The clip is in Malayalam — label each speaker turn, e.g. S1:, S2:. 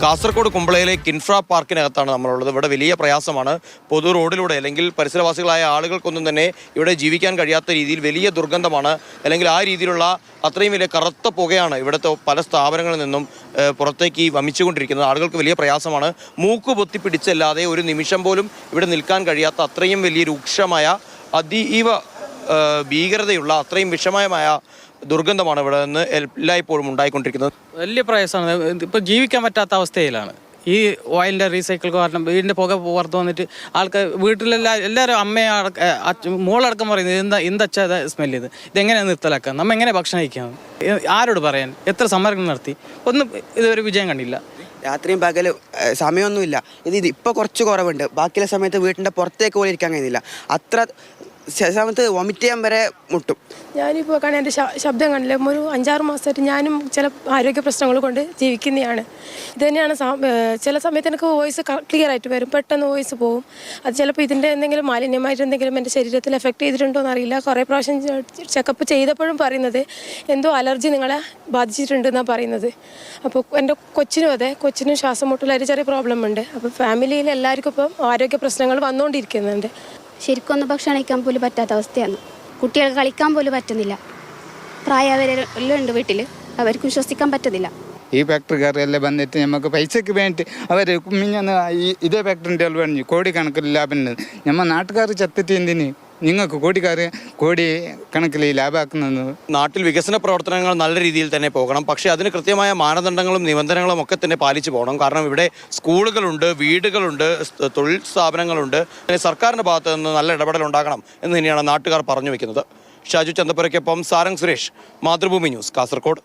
S1: കാസർഗോഡ് കുമ്പളയിലെ കിൻഫ്ര പാർക്കിനകത്താണ് നമ്മളുള്ളത്. ഇവിടെ വലിയ പ്രയാസമാണ്. പൊതു റോഡിലൂടെ അല്ലെങ്കിൽ പരിസരവാസികളായ ആളുകൾക്കൊന്നും തന്നെ ഇവിടെ ജീവിക്കാൻ കഴിയാത്ത രീതിയിൽ വലിയ ദുർഗന്ധമാണ്. അല്ലെങ്കിൽ ആ രീതിയിലുള്ള അത്രയും വലിയ കറുത്ത പുകയാണ് ഇവിടുത്തെ പല സ്ഥാപനങ്ങളിൽ നിന്നും പുറത്തേക്ക് വമിച്ചുകൊണ്ടിരിക്കുന്നത്. ആളുകൾക്ക് വലിയ പ്രയാസമാണ്. മൂക്ക് പൊത്തിപ്പിടിച്ചല്ലാതെ ഒരു നിമിഷം പോലും ഇവിടെ നിൽക്കാൻ കഴിയാത്ത അത്രയും വലിയ രൂക്ഷമായ അതീവ ഭീകരതയുള്ള അത്രയും വിഷമയമായ ദുർഗന്ധമാണ് ഇവിടെ നിന്ന് എല്ലായ്പ്പോഴും ഉണ്ടായിക്കൊണ്ടിരിക്കുന്നത്.
S2: വലിയ പ്രയാസമാണ്. ഇപ്പോൾ ജീവിക്കാൻ പറ്റാത്ത അവസ്ഥയിലാണ്. ഈ ഓയിലിൻ്റെ റീസൈക്കിൾ കാരണം വീടിൻ്റെ പുക പുറത്ത് വന്നിട്ട് ആൾക്കാർ എല്ലാവരും അമ്മയും മോളടക്കം പറയുന്നത് എന്തച്ചാ സ്മെല്ല് ഇതെങ്ങനെയാണ് നിർത്തലാക്കുക, നമ്മൾ എങ്ങനെ ഭക്ഷണം കഴിക്കാം, ആരോട് പറയാൻ, എത്ര സമ്മർദ്ദം നടത്തി, ഒന്നും ഇതൊരു വിജയം കണ്ടില്ല.
S3: രാത്രിയും പകലും സമയമൊന്നുമില്ല. ഇത് ഇപ്പോൾ കുറച്ച് കുറവുണ്ട്. ബാക്കിയുള്ള സമയത്ത് വീട്ടിൻ്റെ പുറത്തേക്ക് പോലും ഇരിക്കാൻ കഴിയുന്നില്ല. അത്ര സമയത്ത് വൊമിറ്റ് ചെയ്യാൻ വരെ മുട്ടും.
S4: ഞാനിപ്പോൾ കാണാൻ എൻ്റെ ശബ്ദം കണ്ടില്ല. ഒരു 5-6 മാസമായിട്ട് ഞാനും ചില ആരോഗ്യ പ്രശ്നങ്ങൾ കൊണ്ട് ജീവിക്കുന്നതാണ്. ഇത് തന്നെയാണ് ചില സമയത്ത് എനിക്ക് വോയിസ് ക്ലിയർ ആയിട്ട് വരും, പെട്ടെന്ന് വോയിസ് പോകും. അത് ചിലപ്പോൾ ഇതിൻ്റെ എന്തെങ്കിലും മാലിന്യമായിട്ട് എന്തെങ്കിലും എൻ്റെ ശരീരത്തിൽ എഫക്റ്റ് ചെയ്തിട്ടുണ്ടോ എന്നറിയില്ല. കുറേ പ്രാവശ്യം ചെക്കപ്പ് ചെയ്തപ്പോഴും പറയുന്നത് എന്തോ അലർജി നിങ്ങളെ ബാധിച്ചിട്ടുണ്ടെന്നാണ് പറയുന്നത്. അപ്പോൾ എൻ്റെ കൊച്ചിനും അതെ, കൊച്ചിനും ശ്വാസം മുട്ടലൊരു ചെറിയ പ്രോബ്ലം ഉണ്ട്. അപ്പോൾ ഫാമിലിയിൽ എല്ലാവർക്കും ഇപ്പം ആരോഗ്യ പ്രശ്നങ്ങൾ വന്നുകൊണ്ടിരിക്കുന്നുണ്ട്.
S5: ശരിക്കൊന്നും ഭക്ഷണം കഴിക്കാൻ പോലും പറ്റാത്ത അവസ്ഥയാണ്. കുട്ടികൾക്ക് കളിക്കാൻ പോലും പറ്റുന്നില്ല. പ്രായവരെല്ലാം ഉണ്ട് വീട്ടിൽ, അവർക്ക് വിശ്വസിക്കാൻ പറ്റുന്നില്ല.
S6: ഈ ഫാക്ടറിക്കാരെല്ലാം വന്നിട്ട് നമുക്ക് പൈസയ്ക്ക് വേണ്ടി അവർ മിഞ്ഞന്ന് ഇതേ ഫാക്ടറിൻ്റെ പറഞ്ഞു കോടിക്കണക്കിൽ ലാഭം. നമ്മൾ നാട്ടുകാർ ചത്തിട്ട് എന്തിന് നിങ്ങൾക്ക് കോടി കണക്കിൽ ലാഭമാക്കുന്നത്?
S1: നാട്ടിൽ വികസന പ്രവർത്തനങ്ങൾ നല്ല രീതിയിൽ തന്നെ പോകണം. പക്ഷേ അതിന് കൃത്യമായ മാനദണ്ഡങ്ങളും നിബന്ധനകളും ഒക്കെ തന്നെ പാലിച്ചു പോകണം. കാരണം ഇവിടെ സ്കൂളുകളുണ്ട്, വീടുകളുണ്ട്, തൊഴിൽ സ്ഥാപനങ്ങളുണ്ട്. സർക്കാരിൻ്റെ ഭാഗത്ത് നിന്ന് നല്ല ഇടപെടൽ ഉണ്ടാകണം എന്ന് തന്നെയാണ് നാട്ടുകാർ പറഞ്ഞു വെക്കുന്നത്. ഷാജു ചന്തപ്പുരയ്ക്കൊപ്പം സാരംഗ് സുരേഷ്, മാതൃഭൂമി ന്യൂസ്, കാസർഗോഡ്.